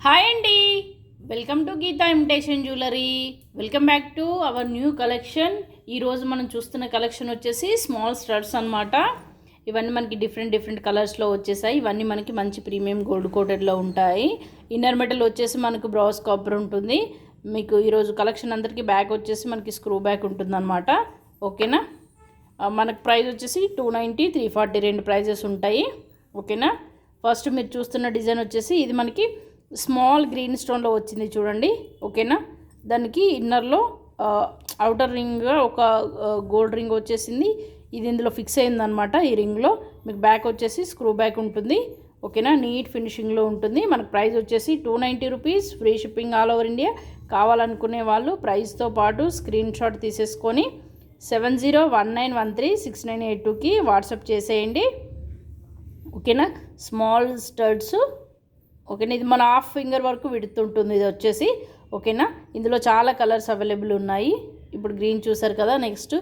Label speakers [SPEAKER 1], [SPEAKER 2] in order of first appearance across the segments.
[SPEAKER 1] Hi అండి, welcome to Geetha imitation jewellery. Welcome back to our new collection. ఈరోజు మనం చూస్తున్న కలెక్షన్ వచ్చేసి స్మాల్ స్టడ్స్ అనమాట. ఇవన్నీ మనకి డిఫరెంట్ కలర్స్లో వచ్చేసాయి. ఇవన్నీ మనకి మంచి ప్రీమియం గోల్డ్ కోటెడ్లో ఉంటాయి. ఇన్నర్ మెటల్ వచ్చేసి మనకు బ్రౌజ్ కాపర్ ఉంటుంది. మీకు ఈరోజు కలెక్షన్ అందరికీ బ్యాక్ వచ్చేసి మనకి స్క్రూ బ్యాక్ ఉంటుందన్నమాట. ఓకేనా. మనకు ప్రైస్ వచ్చేసి 290, 340 రెండు ప్రైజెస్ ఉంటాయి. ఓకేనా. ఫస్ట్ మీరు చూస్తున్న డిజైన్ వచ్చేసి ఇది మనకి స్మాల్ గ్రీన్ స్టోన్లో వచ్చింది చూడండి. ఓకేనా. దానికి ఇన్నర్లో అవుటర్ రింగ్ ఒక గోల్డ్ రింగ్ వచ్చేసింది. ఇది ఇందులో ఫిక్స్ అయిందనమాట. ఈ రింగ్లో మీకు బ్యాక్ వచ్చేసి స్క్రూ బ్యాక్ ఉంటుంది. ఓకేనా. నీట్ ఫినిషింగ్లో ఉంటుంది. మనకు ప్రైస్ వచ్చేసి 290 rupees. Free shipping all over India. కావాలనుకునే వాళ్ళు ప్రైస్తో పాటు స్క్రీన్ షాట్ తీసేసుకొని 7019136982కి వాట్సాప్ చేసేయండి. ఓకేనా. Small studs. ఓకేనా. ఇది మన హాఫ్ ఫింగర్ వరకు విడుతుంటుంది ఇది వచ్చేసి. ఓకేనా. ఇందులో చాలా కలర్స్ అవైలబుల్ ఉన్నాయి. ఇప్పుడు గ్రీన్ చూసారు కదా, నెక్స్ట్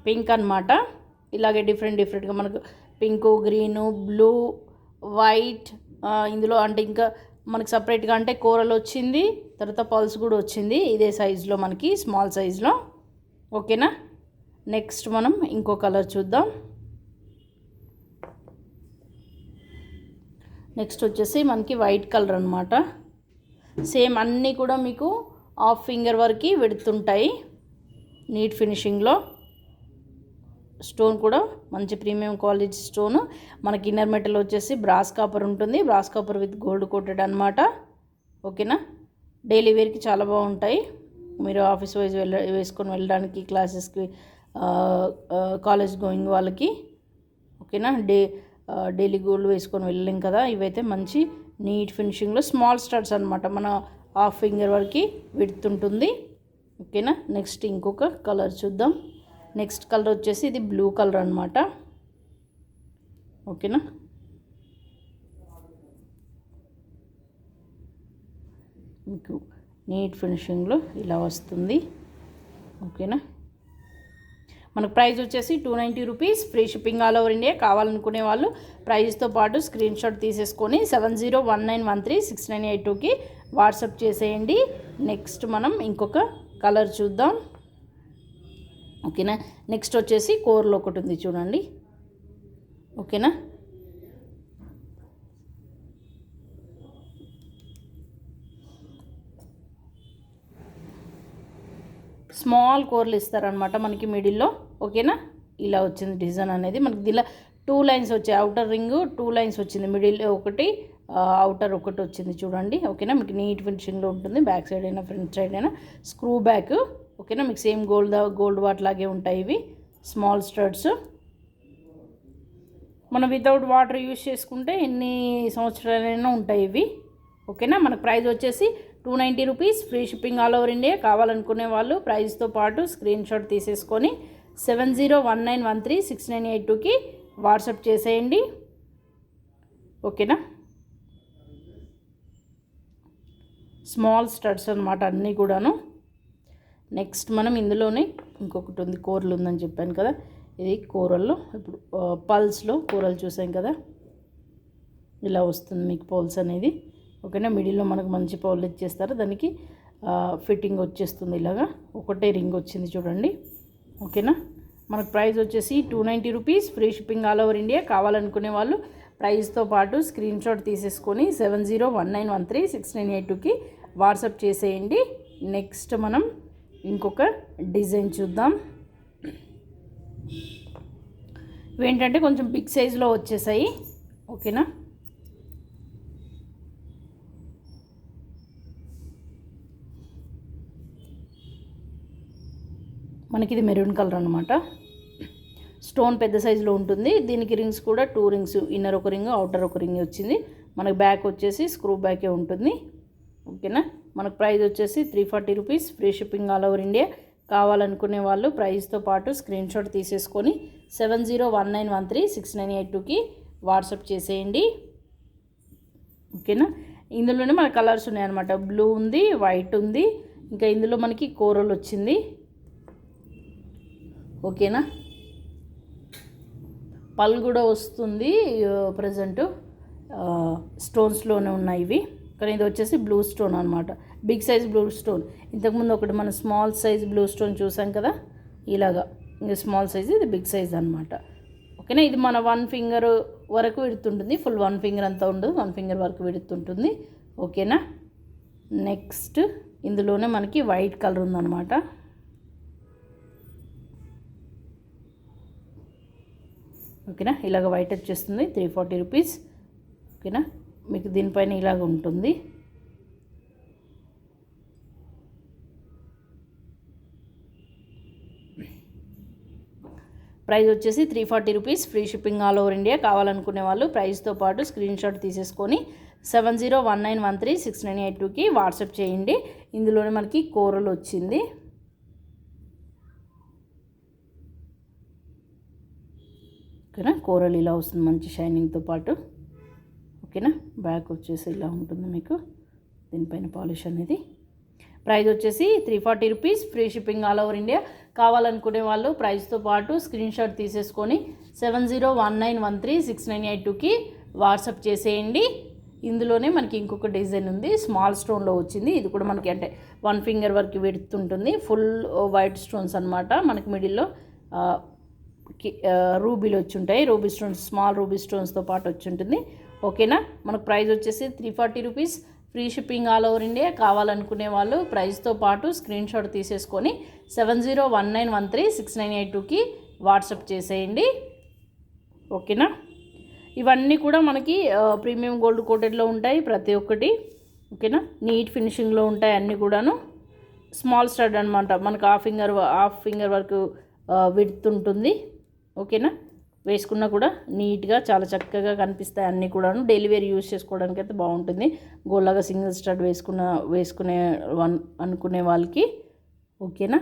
[SPEAKER 1] పింక్ అనమాట. ఇలాగే డిఫరెంట్గా మనకు పింకు, గ్రీను, బ్లూ, వైట్, ఇందులో అంటే ఇంకా మనకు సపరేట్గా అంటే కోరల్ వచ్చింది, తర్వాత పల్స్ కూడా వచ్చింది ఇదే సైజులో మనకి స్మాల్ సైజులో. ఓకేనా. నెక్స్ట్ మనం ఇంకో కలర్ చూద్దాం. నెక్స్ట్ వచ్చేసి మనకి వైట్ కలర్ అనమాట. సేమ్ అన్నీ కూడా మీకు హాఫ్ ఫింగర్ వరకు వెడుతుంటాయి. నీట్ ఫినిషింగ్లో స్టోన్ కూడా మంచి ప్రీమియం క్వాలిటీ స్టోన్. మనకి ఇన్నర్ మెటల్ వచ్చేసి బ్రాస్ కాపర్ ఉంటుంది. Brass copper with gold coated అనమాట. ఓకేనా. డైలీ వేర్కి చాలా బాగుంటాయి. మీరు ఆఫీస్ వైజ్ వేసుకొని వెళ్ళడానికి, క్లాసెస్కి, కాలేజ్ గోయింగ్ వాళ్ళకి. ఓకేనా. డైలీ గోల్డ్ వేసుకొని వెళ్ళలేం కదా. ఇవైతే మంచి నీట్ ఫినిషింగ్లో స్మాల్ స్టడ్స్ అనమాట. మన హాఫ్ ఫింగర్ వరకు విడుతుంటుంది. ఓకేనా. నెక్స్ట్ ఇంకొక కలర్ చూద్దాం. నెక్స్ట్ కలర్ వచ్చేసి ఇది బ్లూ కలర్ అనమాట. ఓకేనా. మీకు నీట్ ఫినిషింగ్లో ఇలా వస్తుంది. ఓకేనా. మనకు ప్రైస్ వచ్చేసి 290 rupees. Free shipping all over India. కావాలనుకునే వాళ్ళు ప్రైస్తో పాటు స్క్రీన్ షాట్ తీసేసుకొని 7019136982కి వాట్సాప్ చేసేయండి. నెక్స్ట్ మనం ఇంకొక కలర్ చూద్దాం. ఓకేనా. నెక్స్ట్ వచ్చేసి కోర్లో ఒకటి ఉంది చూడండి. ఓకేనా. స్మాల్ కోర్లు ఇస్తారనమాట మనకి మిడిల్లో. ఓకేనా. ఇలా వచ్చింది డిజైన్ అనేది. మనకి దీనిలో 2 లైన్స్ వచ్చాయి. అవుటర్ రింగ్ 2 లైన్స్ వచ్చింది. మిడిల్ ఒకటి, అవుటర్ ఒకటి వచ్చింది చూడండి. ఓకేనా. మీకు నీట్ ఫినిషింగ్లో ఉంటుంది. బ్యాక్ సైడ్ అయినా ఫ్రంట్ సైడ్ అయినా స్క్రూ బ్యాక్. ఓకేనా. మీకు సేమ్ గోల్డ్ వాట్ లాగే ఉంటాయి ఇవి స్మాల్ స్టడ్స్. మనం వితౌట్ వాటర్ యూజ్ చేసుకుంటే ఎన్ని సంవత్సరాలైనా ఉంటాయి ఇవి. ఓకేనా. మనకు ప్రైస్ వచ్చేసి 290 rupees. Free shipping all over India. కావాలనుకునే వాళ్ళు ప్రైస్తో పాటు స్క్రీన్ షాట్ తీసేసుకొని 7019136982కి వాట్సాప్ చేసేయండి. ఓకేనా. స్మాల్ స్టడ్స్ అనమాట అన్నీ కూడాను. నెక్స్ట్ మనం ఇందులోనే ఇంకొకటి ఉంది, కూరలు ఉందని చెప్పాను కదా. ఇది కూరల్లో ఇప్పుడు పల్స్లో కూరలు చూసాం కదా. ఇలా వస్తుంది మీకు పల్స్ అనేది. ఓకేనా. మిడిల్లో మనకు మంచి పౌల్ ఇచ్చేస్తారు. దానికి ఫిట్టింగ్ వచ్చేస్తుంది. ఇలాగా ఒకటే రింగ్ వచ్చింది చూడండి. ఓకేనా. మనకు ప్రైస్ వచ్చేసి 290 rupees. Free shipping all over India. కావాలనుకునే వాళ్ళు ప్రైస్తో పాటు స్క్రీన్ షాట్ తీసేసుకొని 7019136982కి వాట్సాప్ చేసేయండి. నెక్స్ట్ మనం ఇంకొక డిజైన్ చూద్దాం. ఇవేంటంటే కొంచెం బిగ్ సైజులో వచ్చేసాయి. ఓకేనా. మనకి ఇది మెరూన్ కలర్ అనమాట. స్టోన్ పెద్ద సైజులో ఉంటుంది. దీనికి రింగ్స్ కూడా 2 రింగ్స్, ఇన్నర్ ఒక రింగ్, అవుటర్ ఒక రింగ్ వచ్చింది. మనకు బ్యాక్ వచ్చేసి స్క్రూ బ్యాకే ఉంటుంది. ఓకేనా. మనకు ప్రైస్ వచ్చేసి 340 rupees. Free shipping all over India. కావాలనుకునే వాళ్ళు ప్రైస్తో పాటు స్క్రీన్ షాట్ తీసేసుకొని 7019136982కి వాట్సాప్ చేసేయండి. ఓకేనా. ఇందులోనే మన కలర్స్ ఉన్నాయన్నమాట. బ్లూ ఉంది, వైట్ ఉంది, ఇంకా ఇందులో మనకి కోరల్ వచ్చింది. ఓకేనా. పల్ కూడా వస్తుంది. ప్రజెంట్ స్టోన్స్లోనే ఉన్నాయి ఇవి. కానీ ఇది వచ్చేసి బ్లూ స్టోన్ అనమాట, బిగ్ సైజ్ బ్లూ స్టోన్. ఇంతకుముందు ఒకటి మనం స్మాల్ సైజ్ బ్లూ స్టోన్ చూసాం కదా, ఇలాగా ఇది స్మాల్ సైజ్, ఇది బిగ్ సైజ్ అనమాట. ఓకేనా, ఇది మన 1 ఫింగర్ వరకు విడుతుంటుంది, ఫుల్ 1 ఫింగర్ అంతా ఉండదు, 1 ఫింగర్ వరకు విడుతుంటుంది. ఓకేనా, నెక్స్ట్ ఇందులోనే మనకి వైట్ కలర్ ఉందన్నమాట. ఓకేనా, ఇలాగ వైట్ వచ్చేస్తుంది, 340 రూపీస్. ఓకేనా, మీకు దీనిపైన ఇలాగ ఉంటుంది. ప్రైస్ వచ్చేసి 340 rupees, free shipping all over India. కావాలనుకునే వాళ్ళు ప్రైస్తో పాటు స్క్రీన్ షాట్ తీసేసుకొని 7019136982కి వాట్సాప్ చేయండి. ఇందులోనే మనకి కోరలు వచ్చింది. ఓకేనా, కోరల్ ఇలా వస్తుంది మంచి షైనింగ్తో పాటు. ఓకేనా, బ్యాక్ వచ్చేసి ఇలా ఉంటుంది మీకు, దీనిపైన పాలిష్ అనేది. ప్రైస్ వచ్చేసి 340 rupees, free shipping all over India. కావాలనుకునే వాళ్ళు ప్రైస్తో పాటు స్క్రీన్ షాట్ తీసేసుకొని 7019136982కి వాట్సాప్ చేసేయండి. ఇందులోనే మనకి ఇంకొక డిజైన్ ఉంది, స్మాల్ స్టోన్లో వచ్చింది. ఇది కూడా మనకి అంటే 1 ఫింగర్ వరకు విడుతుంటుంది, ఫుల్ వైట్ స్టోన్స్ అనమాట. మనకి మిడిల్లో రూబీలు వచ్చి ఉంటాయి, రూబీ స్టోన్స్, స్మాల్ రూబీ స్టోన్స్తో పాటు వచ్చి ఉంటుంది. ఓకేనా, మనకు ప్రైస్ వచ్చేసి 340 rupees, free shipping all over India. కావాలనుకునే వాళ్ళు ప్రైస్తో పాటు స్క్రీన్ షాట్ తీసేసుకొని 7019136982కి వాట్సాప్ చేసేయండి. ఓకేనా, ఇవన్నీ కూడా మనకి ప్రీమియం గోల్డ్ కోటెడ్లో ఉంటాయి ప్రతి ఒక్కటి. ఓకేనా, నీట్ ఫినిషింగ్లో ఉంటాయి అన్నీ కూడాను. స్మాల్ స్టడ్ అనమాట, మనకు హాఫ్ ఫింగర్ వరకు విడ్త్ ఉంటుంది. ఓకేనా, వేసుకున్నా కూడా నీట్గా చాలా చక్కగా కనిపిస్తాయి అన్నీ కూడాను. డైలీ వేర్ యూజ్ చేసుకోవడానికి అయితే బాగుంటుంది. గోల్లాగా సింగిల్ స్టడ్ వేసుకునే అనుకునే వాళ్ళకి. ఓకేనా,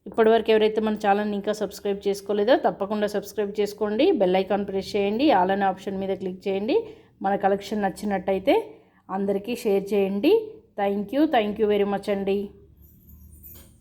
[SPEAKER 1] ఇప్పటివరకు ఎవరైతే మన ఛానల్ని ఇంకా సబ్స్క్రైబ్ చేసుకోలేదో తప్పకుండా సబ్స్క్రైబ్ చేసుకోండి, బెల్ ఐకాన్ ప్రెస్ చేయండి, ఆల్ అనే ఆప్షన్ మీద క్లిక్ చేయండి. మన కలెక్షన్ నచ్చినట్టయితే అందరికీ షేర్ చేయండి. థ్యాంక్ యూ వెరీ మచ్ అండి.